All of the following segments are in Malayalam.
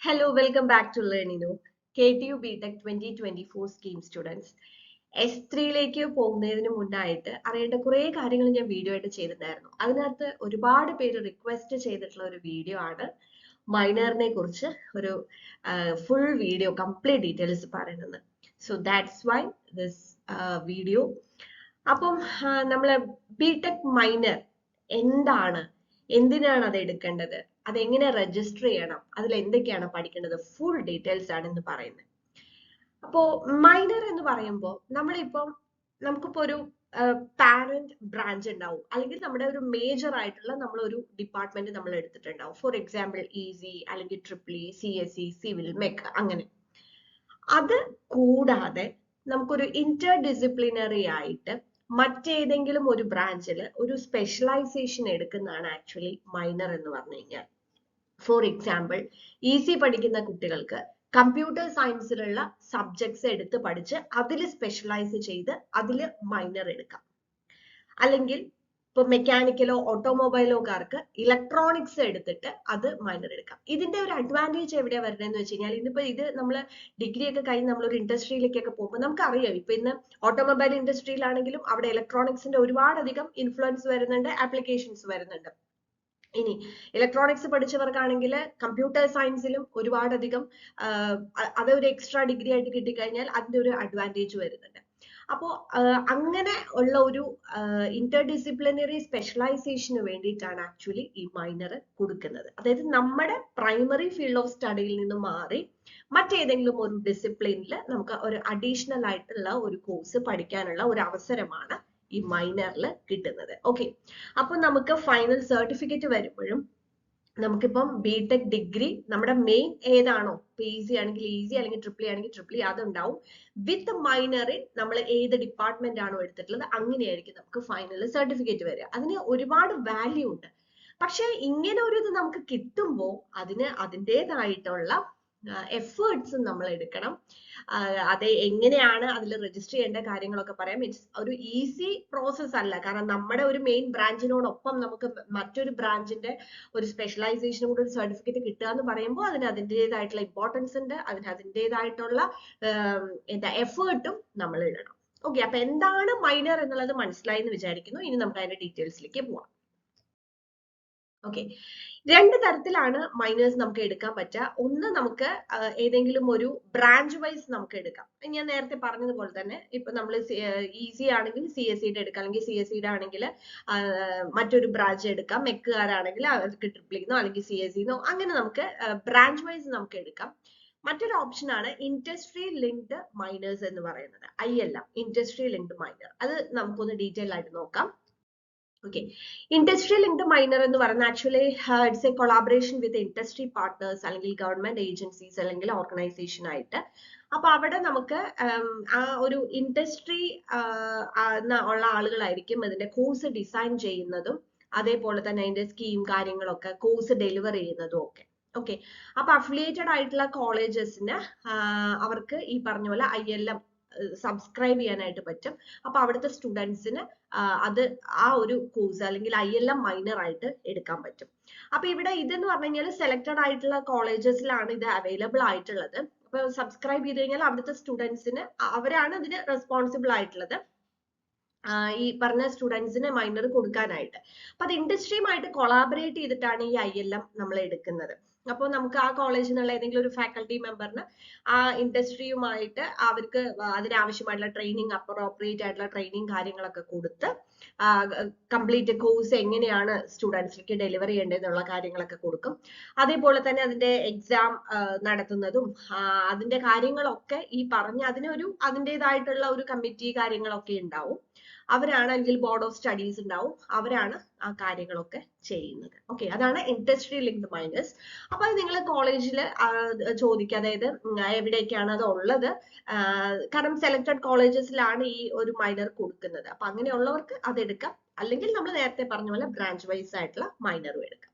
Hello, welcome back to Learnino. KTU BTech 2024 scheme students. S3ലേക്ക് പോകുന്നതിന് മുന്നായിട്ട് അറിയേണ്ട കുറേ കാര്യങ്ങൾ ഞാൻ വീഡിയോ ആയിട്ട് ചെയ്തിട്ടുണ്ടായിരുന്നു. അതിനകത്ത് ഒരുപാട് പേര് റിക്വസ്റ്റ് ചെയ്തിട്ടുള്ള ഒരു വീഡിയോ ആണ് മൈനറിനെ കുറിച്ച് ഒരു ഫുൾ വീഡിയോ കംപ്ലീറ്റ് ഡീറ്റെയിൽസ് പറയുന്നത്. So that's why this video. അപ്പം നമ്മൾ ബിടെക് മൈനർ എന്താണ്, എന്തിനാണ് അത് എടുക്കേണ്ടത്, അതെങ്ങനെ രജിസ്റ്റർ ചെയ്യണം, അതിൽ എന്തൊക്കെയാണ് പഠിക്കേണ്ടത്, ഫുൾ ഡീറ്റെയിൽസ് ആണ് ഇന്ന് പറയുന്നത്. അപ്പോ മൈനർ എന്ന് പറയുമ്പോൾ നമുക്കിപ്പോ ഒരു പാരന്റ് ബ്രാഞ്ച് ഉണ്ടാവും, അല്ലെങ്കിൽ നമ്മുടെ ഒരു മേജർ ആയിട്ടുള്ള നമ്മളൊരു ഡിപ്പാർട്ട്മെന്റ് നമ്മൾ എടുത്തിട്ടുണ്ടാവും. ഫോർ എക്സാമ്പിൾ ഈസി അല്ലെങ്കിൽ ട്രിപ്പിൾ CSE, സിവിൽ, മെക്ക്, അങ്ങനെ. അത് കൂടാതെ നമുക്കൊരു ഇന്റർ ഡിസിപ്ലിനറി ആയിട്ട് മറ്റേതെങ്കിലും ഒരു ബ്രാഞ്ചിൽ ഒരു സ്പെഷ്യലൈസേഷൻ എടുക്കുന്നതാണ് ആക്ച്വലി മൈനർ എന്ന് പറഞ്ഞു കഴിഞ്ഞാൽ. ഫോർ എക്സാമ്പിൾ ഈസി പഠിക്കുന്ന കുട്ടികൾക്ക് കമ്പ്യൂട്ടർ സയൻസിലുള്ള സബ്ജക്ട്സ് എടുത്ത് പഠിച്ച് അതിൽ സ്പെഷ്യലൈസ് ചെയ്ത് അതിൽ മൈനർ എടുക്കാം. അല്ലെങ്കിൽ ഇപ്പൊ മെക്കാനിക്കലോ ഓട്ടോമൊബൈലോക്കാർക്ക് ഇലക്ട്രോണിക്സ് എടുത്തിട്ട് അത് മൈനർ എടുക്കാം. ഇതിന്റെ ഒരു അഡ്വാൻറ്റേജ് എവിടെയാ വരുന്നതെന്ന് വെച്ച് കഴിഞ്ഞാൽ, ഇന്നിപ്പോ ഇത് നമ്മൾ ഡിഗ്രി ഒക്കെ കഴിഞ്ഞ് നമ്മളൊരു ഇൻഡസ്ട്രിയിലേക്കൊക്കെ പോകുമ്പോൾ നമുക്കറിയാം, ഇപ്പൊ ഇന്ന് ഓട്ടോമൊബൈൽ ഇൻഡസ്ട്രിയിലാണെങ്കിലും അവിടെ ഇലക്ട്രോണിക്സിന്റെ ഒരുപാടധികം ഇൻഫ്ലുവൻസ് വരുന്നുണ്ട്, ആപ്ലിക്കേഷൻസ് വരുന്നുണ്ട്. ഇനി ഇലക്ട്രോണിക്സ് പഠിച്ചവർക്കാണെങ്കിൽ കമ്പ്യൂട്ടർ സയൻസിലും ഒരുപാടധികം അതൊരു എക്സ്ട്രാ ഡിഗ്രി ആയിട്ട് കിട്ടിക്കഴിഞ്ഞാൽ അതിന്റെ ഒരു അഡ്വാൻറ്റേജ് വരുന്നുണ്ട്. അപ്പോൾ അങ്ങനെ ഉള്ള ഒരു ഇന്റർ ഡിസിപ്ലിനറി സ്പെഷ്യലൈസേഷന് വേണ്ടിയിട്ടാണ് ആക്ച്വലി ഈ മൈനർ കൊടുക്കുന്നത്. അതായത് നമ്മുടെ പ്രൈമറി ഫീൽഡ് ഓഫ് സ്റ്റഡിയിൽ നിന്ന് മാറി മറ്റേതെങ്കിലും ഒരു ഡിസിപ്ലിനിൽ നമുക്ക് ഒരു അഡീഷണൽ ആയിട്ടുള്ള ഒരു കോഴ്സ് പഠിക്കാനുള്ള ഒരു അവസരമാണ് ഈ മൈനറിൽ കിട്ടുന്നത്. ഓക്കെ, അപ്പൊ നമുക്ക് ഫൈനൽ സർട്ടിഫിക്കറ്റ് വരുമ്പോഴും നമുക്കിപ്പം ബിടെക് ഡിഗ്രി നമ്മുടെ മെയിൻ ഏതാണോ, ഇപ്പൊ ഈസി ആണെങ്കിൽ ഈസി, അല്ലെങ്കിൽ ട്രിപ്പിൾ ആണെങ്കിൽ ട്രിപ്പിൾ അതുണ്ടാവും. വിത്ത് മൈനറിൽ നമ്മൾ ഏത് ഡിപ്പാർട്ട്മെന്റ് ആണോ എടുത്തിട്ടുള്ളത് അങ്ങനെയായിരിക്കും നമുക്ക് ഫൈനൽ സർട്ടിഫിക്കറ്റ് വരിക. അതിന് ഒരുപാട് വാല്യൂ ഉണ്ട്. പക്ഷെ ഇങ്ങനെ ഒരു ഇത് നമുക്ക് കിട്ടുമ്പോൾ അതിന് അതിൻ്റെതായിട്ടുള്ള എഫേർട്സ് നമ്മൾ എടുക്കണം. അത് എങ്ങനെയാണ് അതിൽ രജിസ്റ്റർ ചെയ്യേണ്ട കാര്യങ്ങളൊക്കെ പറയാം. ഇറ്റ്സ് ഒരു ഈസി പ്രോസസ് അല്ല. കാരണം നമ്മുടെ ഒരു മെയിൻ ബ്രാഞ്ചിനോടൊപ്പം നമുക്ക് മറ്റൊരു ബ്രാഞ്ചിന്റെ ഒരു സ്പെഷ്യലൈസേഷനും കൂടെ ഒരു സർട്ടിഫിക്കറ്റ് കിട്ടുക എന്ന് പറയുമ്പോൾ അതിന് അതിൻ്റെതായിട്ടുള്ള ഇമ്പോർട്ടൻസ് ഉണ്ട്, അതിന് അതിൻ്റെതായിട്ടുള്ള എന്താ എഫേർട്ടും നമ്മൾ ഇടണം. ഓക്കെ, അപ്പൊ എന്താണ് മൈനർ എന്നുള്ളത് മനസ്സിലായി എന്ന് വിചാരിക്കുന്നു. ഇനി നമുക്ക് അതിന്റെ ഡീറ്റെയിൽസിലേക്ക് പോവാം. ഓക്കെ, രണ്ട് തരത്തിലാണ് മൈനേഴ്സ് നമുക്ക് എടുക്കാൻ പറ്റുക. ഒന്ന്, നമുക്ക് ഏതെങ്കിലും ഒരു ബ്രാഞ്ച് വൈസ് നമുക്ക് എടുക്കാം. ഞാൻ നേരത്തെ പറഞ്ഞതുപോലെ തന്നെ ഇപ്പൊ നമ്മൾ ഈസി ആണെങ്കിൽ CSEയുടെ എടുക്കാം, അല്ലെങ്കിൽ CSEയുടെ ആണെങ്കിൽ മറ്റൊരു ബ്രാഞ്ച് എടുക്കാം. മെക്കുകാരാണെങ്കിൽ അവർക്ക് ട്രിപ്പിളിന്നോ അല്ലെങ്കിൽ CSEന്നോ അങ്ങനെ നമുക്ക് ബ്രാഞ്ച് വൈസ് നമുക്ക് എടുക്കാം. മറ്റൊരു ഓപ്ഷൻ ആണ് ഇൻഡസ്ട്രി ലിങ്ക്ഡ് മൈനേഴ്സ് എന്ന് പറയുന്നത്, ILM, ഇൻഡസ്ട്രി ലിങ്ക്ഡ് മൈനർ. അത് നമുക്കൊന്ന് ഡീറ്റെയിൽ ആയിട്ട് നോക്കാം. ഓക്കെ, ഇൻഡസ്ട്രി ലിങ്ക്ഡ് മൈനർ എന്ന് പറയുന്നത് actually it's a collaboration with industry partners, അല്ലെങ്കിൽ ഗവൺമെന്റ് ഏജൻസീസ്, അല്ലെങ്കിൽ ഓർഗനൈസേഷൻ ആയിട്ട്. അപ്പൊ അവിടെ നമുക്ക് ആ ഒരു ഇൻഡസ്ട്രി ഉള്ള ആളുകളായിരിക്കും അതിന്റെ കോഴ്സ് ഡിസൈൻ ചെയ്യുന്നതും, അതേപോലെ തന്നെ അതിന്റെ സ്കീം കാര്യങ്ങളൊക്കെ കോഴ്സ് ഡെലിവർ ചെയ്യുന്നതും ഒക്കെ. ഓക്കെ, അപ്പൊ അഫിലിയേറ്റഡ് ആയിട്ടുള്ള കോളേജസിന് അവർക്ക് ഈ പറഞ്ഞ പോലെ ILM സബ്സ്ക്രൈബ് ചെയ്യാനായിട്ട് പറ്റും. അപ്പൊ അവിടുത്തെ സ്റ്റുഡൻസിന് അത് ആ ഒരു കോഴ്സ് അല്ലെങ്കിൽ ILM മൈനർ ആയിട്ട് എടുക്കാൻ പറ്റും. അപ്പൊ ഇവിടെ ഇതെന്ന് പറഞ്ഞു കഴിഞ്ഞാൽ സെലക്ടഡ് ആയിട്ടുള്ള കോളേജസിലാണ് ഇത് അവൈലബിൾ ആയിട്ടുള്ളത്. അപ്പൊ സബ്സ്ക്രൈബ് ചെയ്ത് കഴിഞ്ഞാൽ അവിടുത്തെ സ്റ്റുഡൻസിന് അവരാണ് ഇതിന് റെസ്പോൺസിബിൾ ആയിട്ടുള്ളത്, ഈ പറഞ്ഞ സ്റ്റുഡൻസിന് മൈനർ കൊടുക്കാനായിട്ട്. അപ്പൊ അത് ഇൻഡസ്ട്രിയുമായിട്ട് കൊളാബറേറ്റ് ചെയ്തിട്ടാണ് ഈ ILM നമ്മൾ എടുക്കുന്നത്. അപ്പോൾ നമുക്ക് ആ കോളേജിൽ നിന്നുള്ള ഏതെങ്കിലും ഒരു ഫാക്കൽറ്റി മെമ്പറിന് ആ ഇൻഡസ്ട്രിയുമായിട്ട് അവർക്ക് അതിനാവശ്യമായിട്ടുള്ള ട്രെയിനിങ്, അപ്രോപ്രിയേറ്റ് ആയിട്ടുള്ള ട്രെയിനിങ് കാര്യങ്ങളൊക്കെ കൊടുത്ത് കംപ്ലീറ്റ് കോഴ്സ് എങ്ങനെയാണ് സ്റ്റുഡൻസിലേക്ക് ഡെലിവർ ചെയ്യേണ്ടതെന്നുള്ള കാര്യങ്ങളൊക്കെ കൊടുക്കും. അതേപോലെ തന്നെ അതിന്റെ എക്സാം നടത്തുന്നതും അതിന്റെ കാര്യങ്ങളൊക്കെ ഈ പറഞ്ഞ അതിൻ്റെതായിട്ടുള്ള ഒരു കമ്മിറ്റി കാര്യങ്ങളൊക്കെ ഉണ്ടാവും. അവരാണ്, അല്ലെങ്കിൽ ബോർഡ് ഓഫ് സ്റ്റഡീസ് ഉണ്ടാവും, അവരാണ് ആ കാര്യങ്ങളൊക്കെ ചെയ്യുന്നത്. ഓക്കെ, അതാണ് ഇൻഡസ്ട്രി ലിങ്ക്ഡ് മൈനേഴ്സ്. അപ്പൊ അത് നിങ്ങൾ കോളേജിൽ ചോദിക്കുക, അതായത് എവിടേക്കാണ് അത് ഉള്ളത്. കാരണം സെലക്ടഡ് കോളേജസിലാണ് ഈ ഒരു മൈനർ കൊടുക്കുന്നത്. അപ്പൊ അങ്ങനെയുള്ളവർക്ക് അത് എടുക്കാം, അല്ലെങ്കിൽ നമ്മൾ നേരത്തെ പറഞ്ഞ പോലെ ബ്രാഞ്ച് വൈസ് ആയിട്ടുള്ള മൈനറും എടുക്കാം.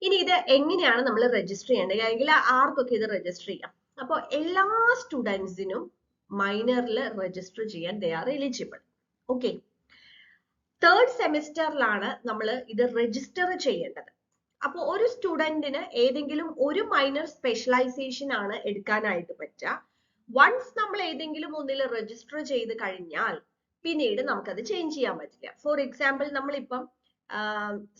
ഇനി ഇത് എങ്ങനെയാണ് നമ്മൾ രജിസ്റ്റർ ചെയ്യേണ്ടത്, അല്ലെങ്കിൽ ആർക്കൊക്കെ ഇത് രജിസ്റ്റർ ചെയ്യാം? അപ്പോൾ എല്ലാ സ്റ്റുഡൻസിനും മൈനറിൽ രജിസ്റ്റർ ചെയ്യാൻ they are eligible. Okay, third സെമിസ്റ്ററിലാണ് നമ്മൾ ഇത് രജിസ്റ്റർ ചെയ്യേണ്ടത്. അപ്പോൾ ഒരു സ്റ്റുഡന്റിന് ഏതെങ്കിലും ഒരു മൈനർ സ്പെഷ്യലൈസേഷൻ ആണ് എടുക്കാനായിട്ട് പറ്റുക. വൺസ് നമ്മൾ ഏതെങ്കിലും ഒന്നിൽ രജിസ്റ്റർ ചെയ്ത് കഴിഞ്ഞാൽ പിന്നീട് നമുക്കത് ചേഞ്ച് ചെയ്യാൻ പറ്റില്ല. ഫോർ എക്സാമ്പിൾ നമ്മളിപ്പം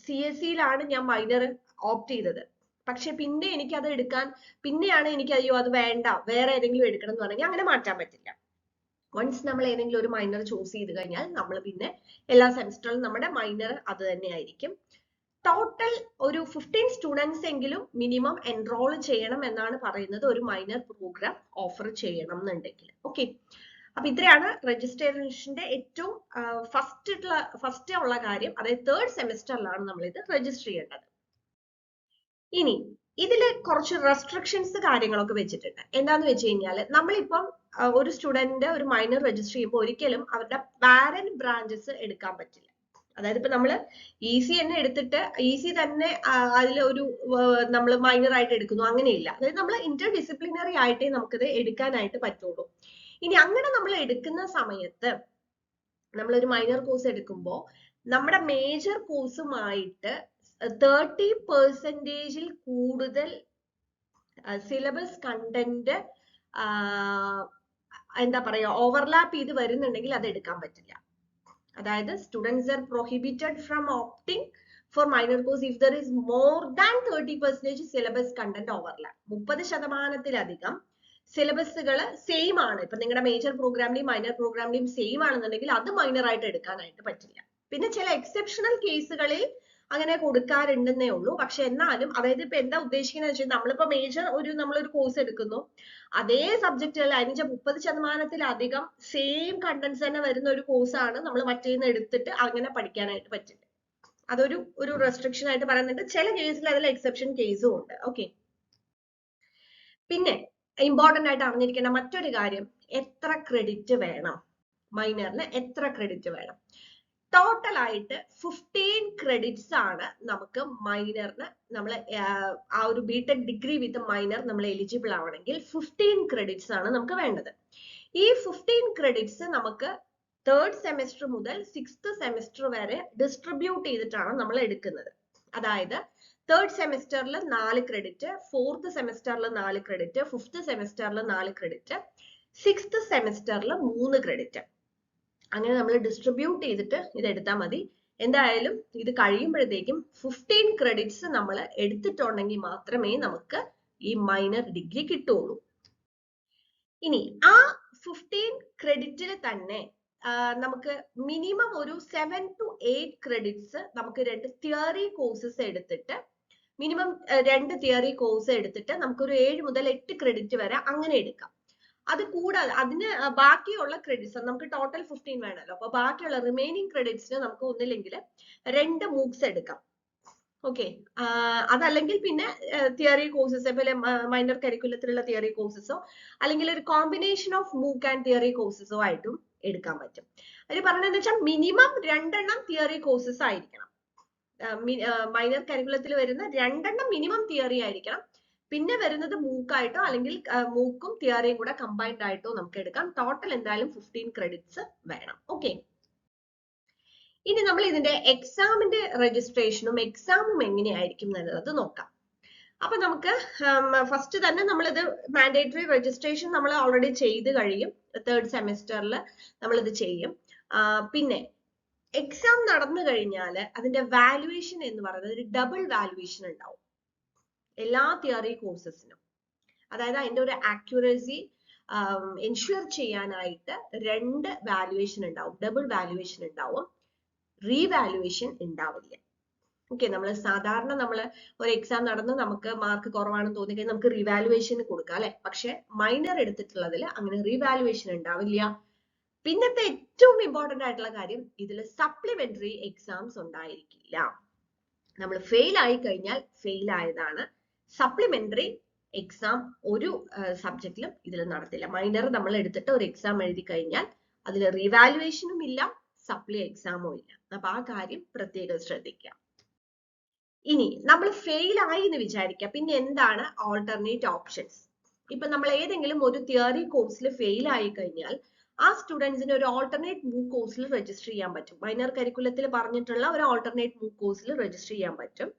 CSE-യിലാണ് ഞാൻ മൈനർ ഓപ്റ്റ് ചെയ്തത്, പക്ഷെ പിന്നെ എനിക്കത് പിന്നെയാണ് എനിക്ക് അയ്യോ അത് വേണ്ട വേറെ ഏതെങ്കിലും എടുക്കണം എന്ന് പറഞ്ഞാൽ അങ്ങനെ മാറ്റാൻ പറ്റില്ല. വൺസ് നമ്മൾ ഏതെങ്കിലും ഒരു മൈനർ ചൂസ് ചെയ്ത് കഴിഞ്ഞാൽ നമ്മൾ പിന്നെ എല്ലാ സെമിസ്റ്ററിലും നമ്മുടെ മൈനർ അത് തന്നെ ആയിരിക്കും. ടോട്ടൽ ഒരു 15 സ്റ്റുഡൻസ് എങ്കിലും മിനിമം എൻറോൾ ചെയ്യണം എന്നാണ് പറയുന്നത് ഒരു മൈനർ പ്രോഗ്രാം ഓഫർ ചെയ്യണം എന്നുണ്ടെങ്കിൽ. ഓക്കെ, അപ്പൊ ഇത്രയാണ് രജിസ്ട്രേഷന്റെ ഏറ്റവും ഫസ്റ്റ് ഉള്ള കാര്യം. അതായത് 3rd സെമിസ്റ്ററിലാണ് നമ്മൾ ഇത് രജിസ്റ്റർ ചെയ്യേണ്ടത്. ഇനി ഇതില് കുറച്ച് റെസ്ട്രിക്ഷൻസ് കാര്യങ്ങളൊക്കെ വെച്ചിട്ടുണ്ട്. എന്താന്ന് വെച്ച് കഴിഞ്ഞാൽ നമ്മളിപ്പം ഒരു സ്റ്റുഡന്റ് ഒരു മൈനർ രജിസ്റ്റർ ചെയ്യുമ്പോൾ ഒരിക്കലും അവരുടെ പാരന്റ് ബ്രാഞ്ചസ് എടുക്കാൻ പറ്റില്ല. അതായത് ഇപ്പൊ നമ്മള് EC തന്നെ എടുത്തിട്ട് EC തന്നെ അതിൽ ഒരു നമ്മൾ മൈനർ ആയിട്ട് എടുക്കുന്നു, അങ്ങനെയില്ല. അതായത് നമ്മൾ ഇന്റർ ഡിസിപ്ലിനറി ആയിട്ടേ നമുക്കിത് എടുക്കാനായിട്ട് പറ്റുള്ളൂ. ഇനി അങ്ങനെ നമ്മൾ എടുക്കുന്ന സമയത്ത് നമ്മളൊരു മൈനർ കോഴ്സ് എടുക്കുമ്പോൾ നമ്മുടെ മേജർ കോഴ്സുമായിട്ട് 30% കൂടുതൽ സിലബസ് കണ്ടന്റ് എന്താ പറയാ ഓവർലാപ്പ് ചെയ്ത് വരുന്നുണ്ടെങ്കിൽ അത് എടുക്കാൻ പറ്റില്ല. അതായത് students are prohibited from opting for minor course if there is more than 30% syllabus content overlap. 30%-ലധികം സിലബസുകൾ സെയിം ആണ്. ഇപ്പൊ നിങ്ങളുടെ മേജർ പ്രോഗ്രാമിന്റെയും മൈനർ പ്രോഗ്രാമിന്റെയും സെയിം ആണെന്നുണ്ടെങ്കിൽ അത് മൈനർ ആയിട്ട് എടുക്കാനായിട്ട് പറ്റില്ല. പിന്നെ ചില എക്സെപ്ഷണൽ കേസുകളിൽ അങ്ങനെ കൊടുക്കാറുണ്ടെന്നേ ഉള്ളൂ. പക്ഷെ എന്നാലും അതായത് ഇപ്പൊ എന്താ ഉദ്ദേശിക്കുന്നത് വെച്ചാൽ നമ്മളിപ്പോ മേജർ നമ്മളൊരു കോഴ്സ് എടുക്കുന്നു, അതേ സബ്ജക്റ്റുകൾ 30%-ലധികം സെയിം കണ്ടന്റ്സ് തന്നെ വരുന്ന ഒരു കോഴ്സാണ് നമ്മൾ മറ്റേന്ന് എടുത്തിട്ട് അങ്ങനെ പഠിക്കാനായിട്ട് പറ്റില്ല. അതൊരു റെസ്ട്രിക്ഷൻ ആയിട്ട് പറയുന്നുണ്ട്. ചില കേസിൽ അതിൽ എക്സെപ്ഷൻ കേസും ഉണ്ട്. ഓക്കെ, പിന്നെ ഇമ്പോർട്ടന്റ് ആയിട്ട് അറിഞ്ഞിരിക്കേണ്ട മറ്റൊരു കാര്യം, എത്ര ക്രെഡിറ്റ് വേണം മൈനറിന്, എത്ര ക്രെഡിറ്റ് വേണം? ടോട്ടൽ ആയിട്ട് 15 ക്രെഡിറ്റ്സ് ആണ് നമുക്ക് മൈനറിന് നമ്മൾ ആ ഒരു ബിടെക് ഡിഗ്രി വിത്ത് മൈനർ നമ്മൾ എലിജിബിൾ ആവണമെങ്കിൽ 15 ക്രെഡിറ്റ്സ് ആണ് നമുക്ക് വേണ്ടത്. ഈ 15 ക്രെഡിറ്റ്സ് നമുക്ക് 3rd സെമിസ്റ്റർ മുതൽ 6th സെമിസ്റ്റർ വരെ ഡിസ്ട്രിബ്യൂട്ട് ചെയ്തിട്ടാണ് നമ്മൾ എടുക്കുന്നത്. അതായത് 3rd സെമിസ്റ്ററിൽ 4 credit, 4th സെമിസ്റ്ററിൽ 4 credit, 5th സെമിസ്റ്ററിൽ 4 credit, 6th സെമിസ്റ്ററിൽ 3 credit. അങ്ങനെ നമ്മൾ ഡിസ്ട്രിബ്യൂട്ട് ചെയ്തിട്ട് ഇത് എടുത്താൽ മതി. എന്തായാലും ഇത് കഴിയുമ്പോഴത്തേക്കും 15 ക്രെഡിറ്റ്സ് നമ്മൾ എടുത്തിട്ടുണ്ടെങ്കിൽ മാത്രമേ നമുക്ക് ഈ മൈനർ ഡിഗ്രി കിട്ടുള്ളൂ. ഇനി ആ 15 ക്രെഡിറ്റിൽ തന്നെ നമുക്ക് മിനിമം ഒരു 7 to 8 ക്രെഡിറ്റ്സ് നമുക്ക് 2 തിയറി കോഴ്സസ് എടുത്തിട്ട് മിനിമം 2 തിയറി കോഴ്സ് എടുത്തിട്ട് നമുക്കൊരു 7 മുതൽ 8 ക്രെഡിറ്റ് വരെ അങ്ങനെ എടുക്കാം. അത് കൂടാതെ അതിന് ബാക്കിയുള്ള ക്രെഡിറ്റ്സ് നമുക്ക് ടോട്ടൽ 15 വേണമല്ലോ. അപ്പൊ ബാക്കിയുള്ള റിമൈനിങ് ക്രെഡിറ്റ്സിന് നമുക്ക് ഒന്നില്ലെങ്കിൽ 2 മൂക്സ് എടുക്കാം. ഓക്കെ, അതല്ലെങ്കിൽ പിന്നെ തിയറി കോഴ്സസ് പോലെ മൈനർ കരിക്കുലത്തിലുള്ള തിയറി കോഴ്സസോ അല്ലെങ്കിൽ ഒരു കോമ്പിനേഷൻ ഓഫ് മൂക്ക് ആൻഡ് തിയറി കോഴ്സസോ ആയിട്ടും എടുക്കാൻ പറ്റും. അതിൽ പറഞ്ഞതെന്ന് വെച്ചാൽ മിനിമം 2 തിയറി കോഴ്സസ് ആയിരിക്കണം. മൈനർ കരിക്കുലത്തിൽ വരുന്ന 2 മിനിമം തിയറി ആയിരിക്കണം. പിന്നെ വരുന്നത് മൂക്കായിട്ടോ അല്ലെങ്കിൽ മൂക്കും തിയറിയും കൂടെ കമ്പൈൻഡ് ആയിട്ടോ നമുക്ക് എടുക്കാം. ടോട്ടൽ എന്തായാലും 15 ക്രെഡിറ്റ്സ് വേണം. ഓക്കെ, ഇനി നമ്മൾ ഇതിന്റെ എക്സാമിന്റെ രജിസ്ട്രേഷനും എക്സാമും എങ്ങനെയായിരിക്കും എന്നുള്ളത് നോക്കാം. അപ്പൊ നമുക്ക് ഫസ്റ്റ് തന്നെ നമ്മളിത് മാൻഡേറ്ററി രജിസ്ട്രേഷൻ നമ്മൾ ഓൾറെഡി ചെയ്ത് കഴിയും. 3rd സെമിസ്റ്ററിൽ നമ്മളിത് ചെയ്യും. പിന്നെ എക്സാം നടന്നു കഴിഞ്ഞാൽ അതിന്റെ വാല്യുവേഷൻ എന്ന് പറയുന്നത് ഒരു ഡബിൾ വാല്യുവേഷൻ ഉണ്ടാവും എല്ലാ തിയറി കോഴ്സസിനും. അതായത് അതിന്റെ ഒരു ആക്യുറസി എൻഷുർ ചെയ്യാനായിട്ട് 2 വാല്യുവേഷൻ ഉണ്ടാവും, ഡബിൾ വാല്യുവേഷൻ ഉണ്ടാവും, റീവാല്യുവേഷൻ ഉണ്ടാവില്ല. ഓക്കെ, നമ്മൾ സാധാരണ ഒരു എക്സാം നടന്ന് നമുക്ക് മാർക്ക് കുറവാണെന്ന് തോന്നിക്കഴിഞ്ഞാൽ നമുക്ക് റീവാല്യുവേഷൻ കൊടുക്കാം അല്ലെ. പക്ഷെ മൈനർ എടുത്തിട്ടുള്ളതിൽ അങ്ങനെ റീവാല്യുവേഷൻ ഉണ്ടാവില്ല. പിന്നത്തെ ഏറ്റവും ഇമ്പോർട്ടന്റ് ആയിട്ടുള്ള കാര്യം, ഇതിൽ സപ്ലിമെന്ററി എക്സാംസ് ഉണ്ടായിരിക്കില്ല. നമ്മൾ ഫെയിൽ ആയി കഴിഞ്ഞാൽ ഫെയിൽ ആയതാണ്. സപ്ലിമെന്ററി എക്സാം ഒരു സബ്ജക്റ്റിലും ഇതിൽ നടത്തില്ല. മൈനർ നമ്മൾ എടുത്തിട്ട് ഒരു എക്സാം എഴുതി കഴിഞ്ഞാൽ അതിൽ റീവാലുവേഷനും ഇല്ല, സപ്ലി എക്സാമും ഇല്ല. അപ്പൊ ആ കാര്യം പ്രത്യേകം ശ്രദ്ധിക്കുക. ഇനി നമ്മൾ ഫെയിൽ ആയി എന്ന് വിചാരിക്കുക, പിന്നെ എന്താണ് ഓൾട്ടർനേറ്റ് ഓപ്ഷൻസ്? ഇപ്പൊ നമ്മൾ ഏതെങ്കിലും ഒരു തിയറി കോഴ്സിൽ ഫെയിൽ ആയി കഴിഞ്ഞാൽ ആ സ്റ്റുഡൻസിന് ഒരു ഓൾട്ടർനേറ്റ് മൂക്ക് കോഴ്സിൽ രജിസ്റ്റർ ചെയ്യാൻ പറ്റും. മൈനർ കരിക്കുലത്തിൽ പറഞ്ഞിട്ടുള്ള ഒരു ഓൾട്ടർനേറ്റ് മൂക്ക് കോഴ്സിൽ രജിസ്റ്റർ ചെയ്യാൻ പറ്റും.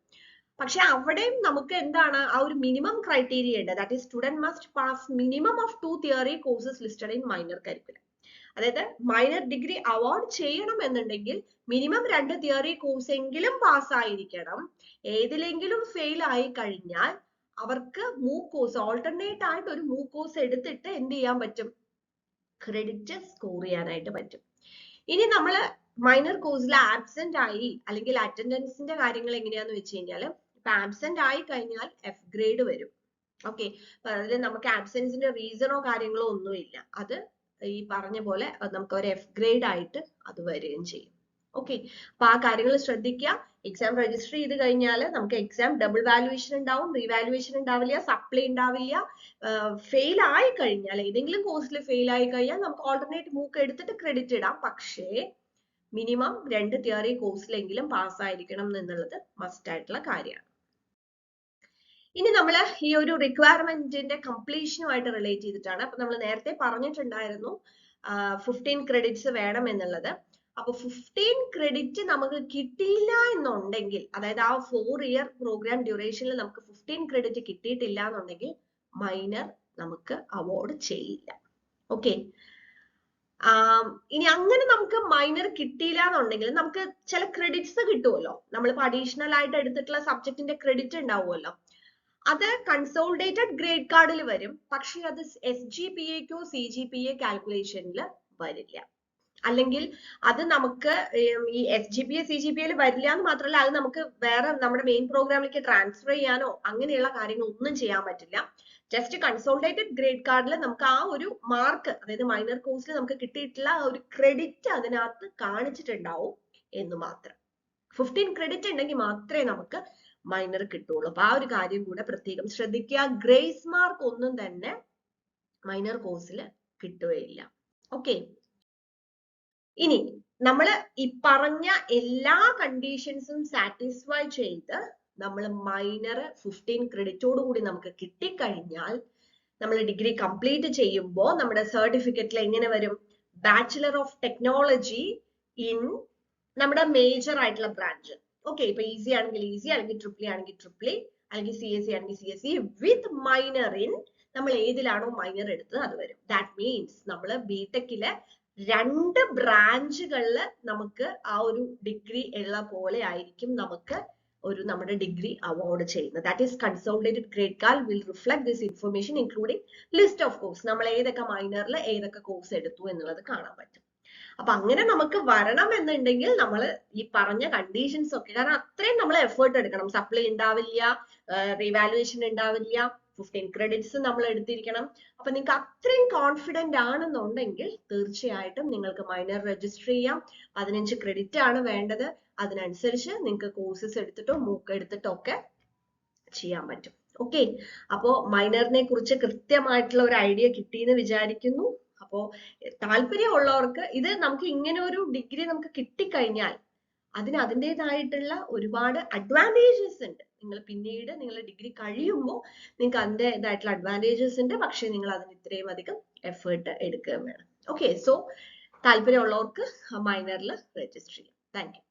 പക്ഷെ അവിടെയും നമുക്ക് എന്താണ് ആ ഒരു മിനിമം ക്രൈറ്റീരിയ ഉണ്ട്. That is student must pass minimum of 2 theory courses listed in minor curriculum. അതായത് മൈനർ ഡിഗ്രി അവാർഡ് ചെയ്യണം എന്നുണ്ടെങ്കിൽ മിനിമം 2 തിയറി കോഴ്സ് എങ്കിലും പാസ്സായിരിക്കണം. ഏതിലെങ്കിലും ഫെയിൽ ആയി കഴിഞ്ഞാൽ അവർക്ക് മൂക്ക് കോഴ്സ് ഓൾട്ടർനേറ്റ് ആയിട്ട് ഒരു മൂക്ക് കോഴ്സ് എടുത്തിട്ട് എന്ത് ചെയ്യാൻ പറ്റും, ക്രെഡിറ്റ് സ്കോർ ചെയ്യാനായിട്ട് പറ്റും. ഇനി നമ്മൾ മൈനർ കോഴ്സിൽ ആബ്സെന്റ് ആയി അല്ലെങ്കിൽ അറ്റൻഡൻസിന്റെ കാര്യങ്ങൾ എങ്ങനെയാന്ന് വെച്ച് കഴിഞ്ഞാൽ ഇപ്പൊ ആബ്സെന്റ് ആയി കഴിഞ്ഞാൽ എഫ് ഗ്രേഡ് വരും. ഓക്കെ, അതിൽ നമുക്ക് ആബ്സെൻസിന്റെ റീസണോ കാര്യങ്ങളോ ഒന്നുമില്ല, അത് ഈ പറഞ്ഞ പോലെ നമുക്ക് ഒരു എഫ് ഗ്രേഡ് ആയിട്ട് അത് വരികയും ചെയ്യും. ഓക്കെ, അപ്പൊ ആ കാര്യങ്ങൾ ശ്രദ്ധിക്കുക. എക്സാം രജിസ്റ്റർ ചെയ്ത് കഴിഞ്ഞാൽ നമുക്ക് എക്സാം ഡബിൾ വാല്യുവേഷൻ ഉണ്ടാവും, റീവാലുവേഷൻ ഉണ്ടാവില്ല, സപ്ലൈ ഉണ്ടാവില്ല. ഫെയിൽ ആയി കഴിഞ്ഞാൽ ഏതെങ്കിലും കോഴ്സിൽ ഫെയിൽ ആയി കഴിഞ്ഞാൽ നമുക്ക് ഓൾട്ടർനേറ്റ് മൂക്ക് എടുത്തിട്ട് ക്രെഡിറ്റ് ഇടാം. പക്ഷേ മിനിമം 2 തിയറി കോഴ്സിലെങ്കിലും പാസ്സായിരിക്കണം എന്നുള്ളത് മസ്റ്റ് ആയിട്ടുള്ള കാര്യമാണ്. ഇനി നമ്മൾ ഈ ഒരു റിക്വയർമെന്റിന്റെ കംപ്ലീഷനുമായിട്ട് റിലേറ്റ് ചെയ്തിട്ടാണ്. അപ്പൊ നമ്മൾ നേരത്തെ പറഞ്ഞിട്ടുണ്ടായിരുന്നു 15 ക്രെഡിറ്റ്സ് വേണം എന്നുള്ളത്. അപ്പൊ 15 ക്രെഡിറ്റ് നമുക്ക് കിട്ടിയില്ല എന്നുണ്ടെങ്കിൽ, അതായത് ആ 4 ഇയർ പ്രോഗ്രാം ഡ്യൂറേഷനിൽ നമുക്ക് 15 ക്രെഡിറ്റ് കിട്ടിയിട്ടില്ല എന്നുണ്ടെങ്കിൽ മൈനർ നമുക്ക് അവാർഡ് ചെയ്യില്ല. ഓക്കെ, ഇനി അങ്ങനെ നമുക്ക് മൈനർ കിട്ടിയില്ല എന്നുണ്ടെങ്കിൽ നമുക്ക് ചില ക്രെഡിറ്റ്സ് കിട്ടുമല്ലോ. നമ്മളിപ്പോ അഡീഷണൽ ആയിട്ട് എടുത്തിട്ടുള്ള സബ്ജക്റ്റിന്റെ ക്രെഡിറ്റ് ഉണ്ടാവുമല്ലോ, അത് കൺസോളിഡേറ്റഡ് ഗ്രേഡ് കാർഡിൽ വരും. പക്ഷെ അത് SGPAക്കോ CGPA കാൽക്കുലേഷനിൽ വരില്ല. അല്ലെങ്കിൽ അത് നമുക്ക് ഈ SGPA CGPA വരില്ല എന്ന് മാത്രമല്ല, അത് നമുക്ക് വേറെ നമ്മുടെ മെയിൻ പ്രോഗ്രാമിലേക്ക് ട്രാൻസ്ഫർ ചെയ്യാനോ അങ്ങനെയുള്ള കാര്യങ്ങൾ ഒന്നും ചെയ്യാൻ പറ്റില്ല. ജസ്റ്റ് കൺസോളിഡേറ്റഡ് ഗ്രേഡ് കാർഡിൽ നമുക്ക് ആ ഒരു മാർക്ക്, അതായത് മൈനർ കോഴ്സിൽ നമുക്ക് കിട്ടിയിട്ടുള്ള ഒരു ക്രെഡിറ്റ് അതിനകത്ത് കാണിച്ചിട്ടുണ്ടാവും എന്ന് മാത്രം. 15 ക്രെഡിറ്റ് ഉണ്ടെങ്കിൽ മാത്രമേ നമുക്ക് മൈനർ കിട്ടുള്ളൂ. അപ്പൊ ആ ഒരു കാര്യം കൂടെ പ്രത്യേകം ശ്രദ്ധിക്കുക. ഗ്രേസ് മാർക്ക് ഒന്നും തന്നെ മൈനർ കോഴ്സിൽ കിട്ടുകയില്ല. ഓക്കെ, ഇനി നമ്മൾ ഈ പറഞ്ഞ എല്ലാ കണ്ടീഷൻസും സാറ്റിസ്ഫൈ ചെയ്ത് നമ്മൾ മൈനർ 15 ക്രെഡിറ്റോട് കൂടി നമുക്ക് കിട്ടിക്കഴിഞ്ഞാൽ നമ്മൾ ഡിഗ്രി കംപ്ലീറ്റ് ചെയ്യുമ്പോൾ നമ്മുടെ സർട്ടിഫിക്കറ്റിൽ എങ്ങനെ വരും, ബാച്ചിലർ ഓഫ് ടെക്നോളജി ഇൻ നമ്മുടെ മേജർ ആയിട്ടുള്ള ബ്രാഞ്ച്. ഓക്കെ, ഇപ്പൊ ഈസി ആണെങ്കിൽ ഈസി, അല്ലെങ്കിൽ ട്രിപ്പിൾ ആണെങ്കിൽ ട്രിപ്പിൾ, അല്ലെങ്കിൽ CSE ആണെങ്കിൽ CSE വിത്ത് മൈനർ ഇൻ നമ്മൾ ഏതിലാണോ മൈനർ എടുത്തത് അത് വരും. ദാറ്റ് മീൻസ് നമ്മൾ ബിടെക്കിലെ 2 ബ്രാഞ്ചുകളിൽ നമുക്ക് ആ ഒരു ഡിഗ്രി ഉള്ള പോലെ ആയിരിക്കും നമുക്ക് ഒരു നമ്മുടെ ഡിഗ്രി അവാർഡ് ചെയ്യുന്നത്. That is consolidated grade card will reflect this information including list of course, നമ്മൾ ഏതൊക്കെ മൈനറിൽ ഏതൊക്കെ കോഴ്സ് എടുത്തു എന്നുള്ളത് കാണാൻ പറ്റും. അപ്പൊ അങ്ങനെ നമുക്ക് വരണം എന്നുണ്ടെങ്കിൽ നമ്മൾ ഈ പറഞ്ഞ കണ്ടീഷൻസ് ഒക്കെ, കാരണം അത്രയും നമ്മൾ എഫേർട്ട് എടുക്കണം. സപ്ലൈ ഉണ്ടാവില്ല, റീവാലുവേഷൻ ഉണ്ടാവില്ല, 15 ക്രെഡിറ്റ്സ് നമ്മൾ എടുത്തിരിക്കണം. അപ്പൊ നിങ്ങൾക്ക് അത്രയും കോൺഫിഡന്റ് ആണെന്നുണ്ടെങ്കിൽ തീർച്ചയായിട്ടും നിങ്ങൾക്ക് മൈനർ രജിസ്റ്റർ ചെയ്യാം. 15 ക്രെഡിറ്റ് ആണ് വേണ്ടത്. അതിനനുസരിച്ച് നിങ്ങൾക്ക് കോഴ്സസ് എടുത്തിട്ടോ മൂക്ക് എടുത്തിട്ടോ ഒക്കെ ചെയ്യാൻ പറ്റും. ഓക്കെ, അപ്പോ മൈനറിനെ കുറിച്ച് കൃത്യമായിട്ടുള്ള ഒരു ഐഡിയ കിട്ടിയെന്ന് വിചാരിക്കുന്നു. അപ്പോ താല്പര്യമുള്ളവർക്ക് ഇത് നമുക്ക് ഇങ്ങനെ ഒരു ഡിഗ്രി നമുക്ക് കിട്ടിക്കഴിഞ്ഞാൽ അതിന് അതിൻ്റെതായിട്ടുള്ള ഒരുപാട് അഡ്വാൻറ്റേജസ് ഉണ്ട്. നിങ്ങൾ പിന്നീട് നിങ്ങൾ ഡിഗ്രി കഴിയുമ്പോൾ നിങ്ങൾക്ക് അതിൻ്റെതായിട്ടുള്ള അഡ്വാൻറ്റേജസ് ഉണ്ട്. പക്ഷെ നിങ്ങൾ അതിന് ഇത്രയും അധികം എഫേർട്ട് എടുക്കുകയും വേണം. ഓക്കെ, സോ താല്പര്യമുള്ളവർക്ക് മൈനറിൽ രജിസ്റ്റർ ചെയ്യാം. Thank you.